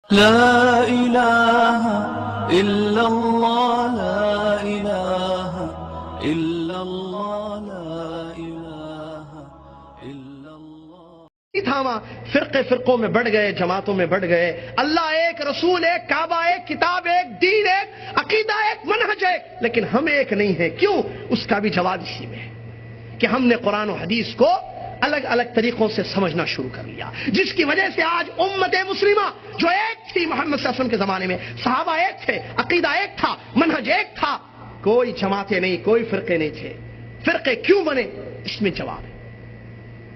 لا إله إلا الله لا إله إلا الله لا إله إلا الله. تھاما فرقے فرقوں میں بڑھ گئے، جماعتوں میں بڑھ گئے. اللہ ایک، رسول ایک، کعبہ ایک، کتاب ایک، دین ایک، عقیدہ ایک، منہج ایک، لیکن ہم ایک نہیں ہیں. کیوں؟ اس کا بھی جواب اسی میں ہے کہ ہم نے قرآن و حدیث کو الگ الگ طریقوں سے سمجھنا شروع کر لیا، جس کی وجہ سے آج امت مسلمہ جو ایک تھی محمد صلی اللہ علیہ وسلم کے زمانے میں، صحابہ ایک تھے، عقیدہ ایک تھا، منہج ایک تھا، کوئی جماعتیں نہیں، کوئی فرقے نہیں تھے. فرقے کیوں بنے؟ اس میں جواب ہے.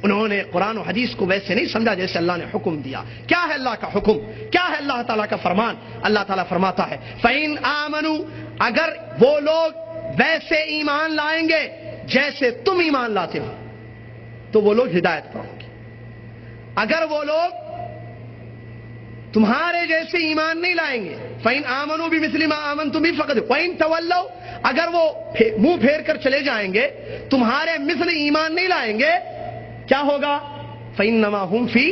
انہوں نے قرآن و حدیث کو ویسے نہیں سمجھا جیسے اللہ نے حکم دیا. کیا ہے اللہ کا حکم؟ کیا ہے اللہ تعالیٰ کا فرمان؟ اللہ تعالیٰ فرماتا ہے فَإِنْ آمَنُوا، اگر وہ لوگ ویسے ایمان لائیں گے جیسے تم ایمان لاتے ہو تو وہ لوگ ہدایت پر ہوں گے. اگر وہ لوگ تمہارے جیسے ایمان نہیں لائیں گے، فَإِنْ آمَنُوا بِمِثْلِ مَا آمَنْتُمْ بِهِ فَقَدْ وَإِنْ تَوَلَّوْا، اگر وہ منہ پھیر کر چلے جائیں گے، تمہارے مثل ایمان نہیں لائیں گے، کیا ہوگا؟ فَإِنَّمَا هُمْ فِي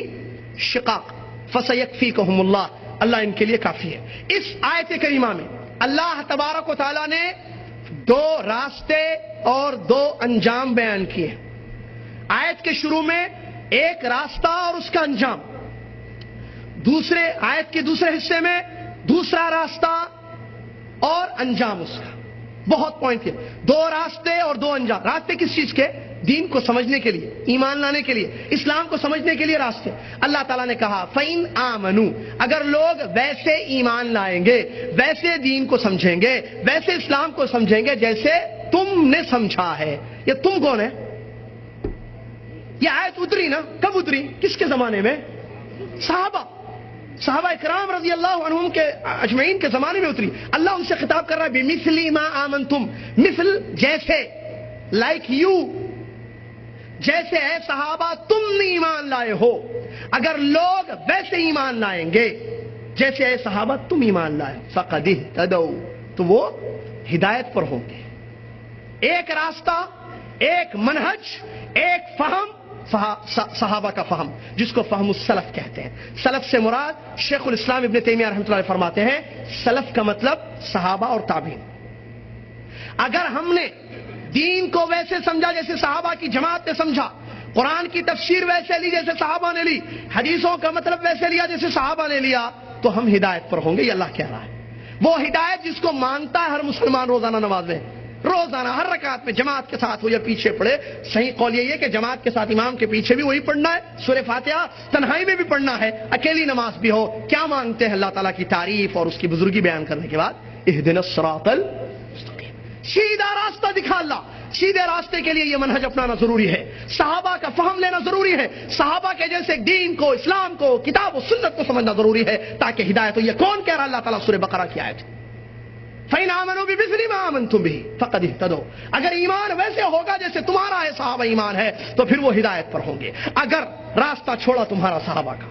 شِقَاقٍ فَسَيَكْفِيكَهُمُ اللَّهُ، اللہ ان کے لیے کافی ہے. اس آیت کریمہ میں اللہ تبارک و تعالیٰ نے دو راستے اور دو انجام بیان کیے ہیں. آیت کے شروع میں ایک راستہ اور اس کا انجام، دوسرے آیت کے دوسرے حصے میں دوسرا راستہ اور انجام اس کا. بہت پوائنٹ ہے، دو راستے اور دو انجام. راستے کس چیز کے؟ دین کو سمجھنے کے لیے، ایمان لانے کے لیے، اسلام کو سمجھنے کے لیے راستے. اللہ تعالیٰ نے کہا فَإِنْ آمَنُوا، اگر لوگ ویسے ایمان لائیں گے، ویسے دین کو سمجھیں گے، ویسے اسلام کو سمجھیں گے جیسے تم نے سمجھا ہے. یہ تم کون ہے؟ یہ آیت اتری نا، کب اتری؟ کس کے زمانے میں؟ صحابہ اکرام رضی اللہ عنہم کے اجمعین کے زمانے میں اتری. اللہ ان سے خطاب کر رہا ہے بِمِثْلِ مَا آمَنْتُمْ، مثل جیسے، لائک یو، جیسے اے صحابہ تم نے ایمان لائے ہو. اگر لوگ ویسے ایمان لائیں گے جیسے اے صحابہ تم ایمان لائے، فَقَدِ اهْتَدَوْا، تو وہ ہدایت پر ہوں گے. ایک راستہ، ایک منہج، ایک فہم، صحابہ کا فہم، جس کو فہم السلف کہتے ہیں. سلف سے مراد شیخ الاسلام ابن تیمیہ رحمۃ اللہ علیہ فرماتے ہیں سلف کا مطلب صحابہ اور تابعین. اگر ہم نے دین کو ویسے سمجھا جیسے صحابہ کی جماعت نے سمجھا، قرآن کی تفسیر ویسے لی جیسے صحابہ نے لی، حدیثوں کا مطلب ویسے لیا جیسے صحابہ نے لیا، تو ہم ہدایت پر ہوں گے. یہ اللہ کہہ رہا ہے. وہ ہدایت جس کو مانتا ہے ہر مسلمان روزانہ نماز میں، روزانہ ہر رکعت میں جماعت کے ساتھ ہو یا پیچھے پڑھے. صحیح قول یہ ہے کہ جماعت کے ساتھ امام کے پیچھے بھی وہی پڑھنا ہے، سورہ فاتحہ تنہائی میں بھی پڑھنا ہے، اکیلی نماز بھی ہو. کیا مانگتے ہیں اللہ تعالیٰ کی تعریف اور اس کی بزرگی بیان کرنے کے بعد؟ اہدنا الصراط المستقیم، سیدھا راستہ دکھا اللہ. سیدھے راستے کے لیے یہ منہج اپنانا ضروری ہے، صحابہ کا فہم لینا ضروری ہے، صحابہ کے جیسے دین کو، اسلام کو، کتاب و سنت کو سمجھنا ضروری ہے تاکہ ہدایت ہو. یہ کون کہہ رہا؟ اللہ تعالیٰ سورہ بقرہ کی آیت. فَإِنْ آمَنُوا بِمِثْلِ مَا آمَنْتُمْ بِهِ فَقَدِ اهْتَدَوْا، اگر ایمان ویسے ہوگا جیسے تمہارا ہے، صحابہ ایمان ہے، تو پھر وہ ہدایت پر ہوں گے. اگر راستہ چھوڑا تمہارا صحابہ کا،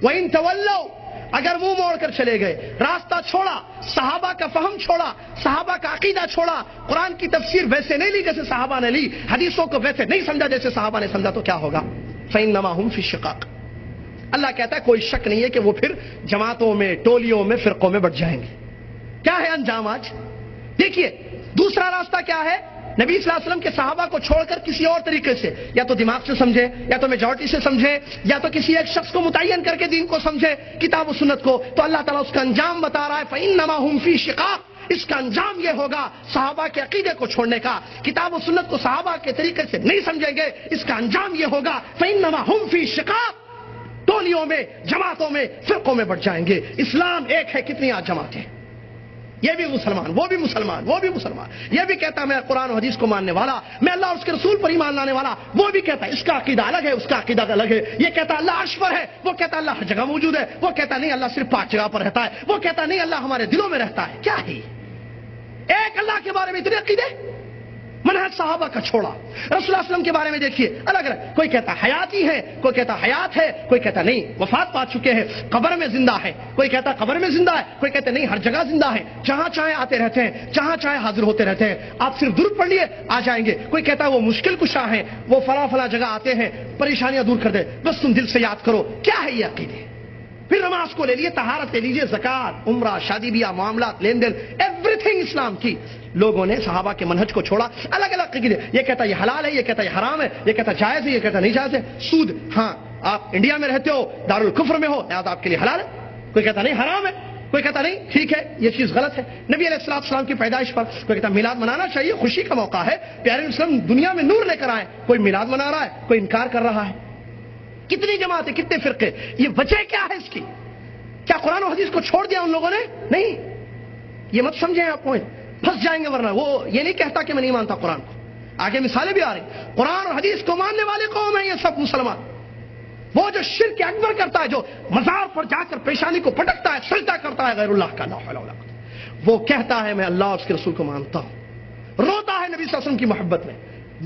وَإِنْ تَوَلَّوْا، اگر وہ موڑ کر چلے گئے، راستہ چھوڑا، صحابہ کا فہم چھوڑا، صحابہ کا عقیدہ چھوڑا، قرآن کی تفسیر ویسے نہیں لی جیسے صحابہ نے لی، حدیثوں کو ویسے نہیں سمجھا جیسے صحابہ نے سمجھا، تو کیا ہوگا؟ فَإِنَّمَا هُمْ فِي شِقَاقٍ، اللہ کہتا ہے کوئی شک نہیں ہے کہ وہ پھر جماعتوں میں، ٹولیوں میں، فرقوں میں بٹ جائیں گے. کیا ہے انجام آج؟ دیکھیے دوسرا راستہ کیا ہے. نبی صلی اللہ علیہ وسلم کے صحابہ کو چھوڑ کر کسی اور طریقے سے، یا تو دماغ سے سمجھے، یا تو میجورٹی سے سمجھے، یا تو کسی ایک شخص کو متعین کر کے دین کو سمجھے، کتاب و سنت کو، تو اللہ تعالیٰ اس کا انجام بتا رہا ہے فَإِنَّمَا هُمْ فِي شِقَاقٍ. اس کا انجام یہ ہوگا صحابہ کے عقیدے کو چھوڑنے کا، کتاب و سنت کو صحابہ کے طریقے سے نہیں سمجھیں گے، اس کا انجام یہ ہوگا فَإِنَّمَا هُمْ فِي شِقَاقٍ، ٹولیوں میں، جماعتوں میں، فرقوں میں بٹ جائیں گے. اسلام ایک ہے، کتنی آج جماعتیں، یہ بھی مسلمان، وہ بھی مسلمان، وہ بھی مسلمان. یہ بھی کہتا ہے میں قرآن و حدیث کو ماننے والا، میں اللہ اور اس کے رسول پر ایمان لانے والا، وہ بھی کہتا ہے اس کا عقیدہ الگ ہے، اس کا عقیدہ الگ ہے. یہ کہتا ہے اللہ عرش پر ہے، وہ کہتا ہے اللہ ہر جگہ موجود ہے، وہ کہتا نہیں اللہ صرف 5 جگہ پر رہتا ہے، وہ کہتا نہیں اللہ ہمارے دلوں میں رہتا ہے. کیا ہے ایک اللہ کے بارے میں اتنے عقیدے؟ منہج صحابہ کا چھوڑا. رسول اللہ صلی اللہ علیہ وسلم کے بارے میں دیکھیے الگ الگ، کوئی کہتا حیاتی ہے، کوئی کہتا حیات ہے، کوئی کہتا نہیں وفات پا چکے ہیں، قبر میں زندہ ہے، کوئی کہتا قبر میں زندہ ہے، کوئی کہتے نہیں ہر جگہ زندہ ہے، جہاں چاہے آتے رہتے ہیں، جہاں چاہے حاضر ہوتے رہتے ہیں، آپ صرف درود پڑھ لیے آ جائیں گے. کوئی کہتا ہے وہ مشکل کشا ہیں، وہ فلاں فلاں جگہ آتے ہیں، پریشانیاں دور کر دے، بس تم دل سے یاد کرو. کیا ہے یہ عقیدے؟ پھر نماز کو لے لیے، طہارت لے لیجیے، زکات، عمرہ، شادی بیاہ، معاملات، لین دین، ایوری تھنگ اسلام کی لوگوں نے صحابہ کے منہج کو چھوڑا الگ الگ کے لیے. یہ کہتا ہے یہ حلال ہے، یہ کہتا ہے یہ حرام ہے، یہ کہتا ہے جائز ہے، یہ کہتا ہے نہیں جائز ہے. سود، ہاں آپ انڈیا میں رہتے ہو، دارالکفر میں ہو، لہٰذا آپ کے لیے حلال ہے. کوئی کہتا نہیں حرام ہے، کوئی کہتا نہیں ٹھیک ہے یہ چیز غلط ہے. نبی علیہ السلام کی پیدائش پر کوئی کہتا میلاد منانا چاہیے، خوشی کا موقع ہے، پیارے اسلام دنیا میں نور لے کر آئے. کوئی میلاد منا رہا ہے، کوئی انکار کر رہا ہے. کتنی جماعتیں، کتنے فرقے، یہ وجہ کیا ہے اس کی؟ کیا قرآن و حدیث کو چھوڑ دیا ان لوگوں نے؟ نہیں، یہ مت سمجھیں آپ پوائنٹ، پھنس جائیں گے. ورنہ وہ یہ نہیں کہتا کہ میں نہیں مانتا قرآن کو. آگے مثالیں بھی آ رہی. قرآن اور حدیث کو ماننے والے قوم ہیں یہ سب مسلمان. وہ جو شرک اکبر کرتا ہے، جو مزار پر جا کر پیشانی کو پٹکتا ہے، سجدہ کرتا ہے غیر اللہ کا، لا حول ولا قوت، وہ کہتا ہے میں اللہ اور اس کے رسول کو مانتا ہوں. روتا ہے نبی صلی اللہ علیہ وسلم کی محبت میں،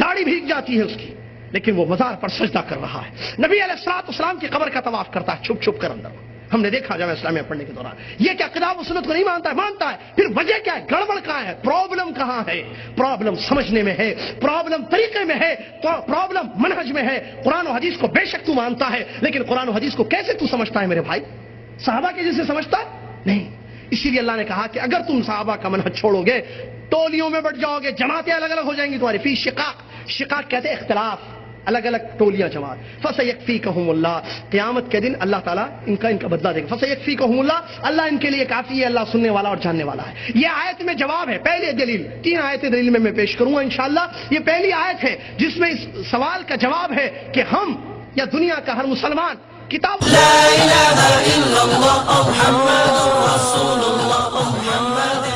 داڑھی بھیگ جاتی ہے اس کی، لیکن وہ مزار پر سجدہ کر رہا ہے. نبی علیہ السلام کی قبر کا طواف کرتا ہے چھپ چھپ کر اندر. ہم نے دیکھا جامعہ اسلامیہ پڑھنے کے دوران. یہ کیا کتاب و سنت کو نہیں مانتا ہے؟ مانتا ہے. پھر وجہ کیا ہے؟ گڑبڑ کہاں ہے؟ پرابلم کہاں ہے؟ پرابلم سمجھنے میں ہے، پرابلم طریقے میں ہے، پرابلم منہج میں ہے. قرآن و حدیث کو بے شک تو مانتا ہے، لیکن قرآن و حدیث کو کیسے تو سمجھتا ہے میرے بھائی؟ صحابہ کے جیسے سمجھتا ہے؟ نہیں. اسی لیے اللہ نے کہا کہ اگر تم صحابہ کا منہج چھوڑو گے، ٹولیوں میں بٹ جاؤ گے، جماعتیں الگ الگ ہو جائیں گی تمہاری. فی شقاق، شقاق کہتے ہیں اختلاف، الگ الگ ٹولیاں جماعت. فسیکفیکہم اللہ، قیامت کے دن اللہ تعالیٰ ان کا بدلہ دے گا. فسیکفیکہم اللہ، اللہ ان کے لیے کافی ہے، اللہ سننے والا اور جاننے والا ہے. یہ آیت میں جواب ہے. پہلے دلیل، 3 آیتیں دلیل میں پیش کروں گا انشاءاللہ. یہ پہلی آیت ہے جس میں اس سوال کا جواب ہے کہ ہم یا دنیا کا ہر مسلمان کتاب لا الہ الا اللہ محمد رسول اللہ محمد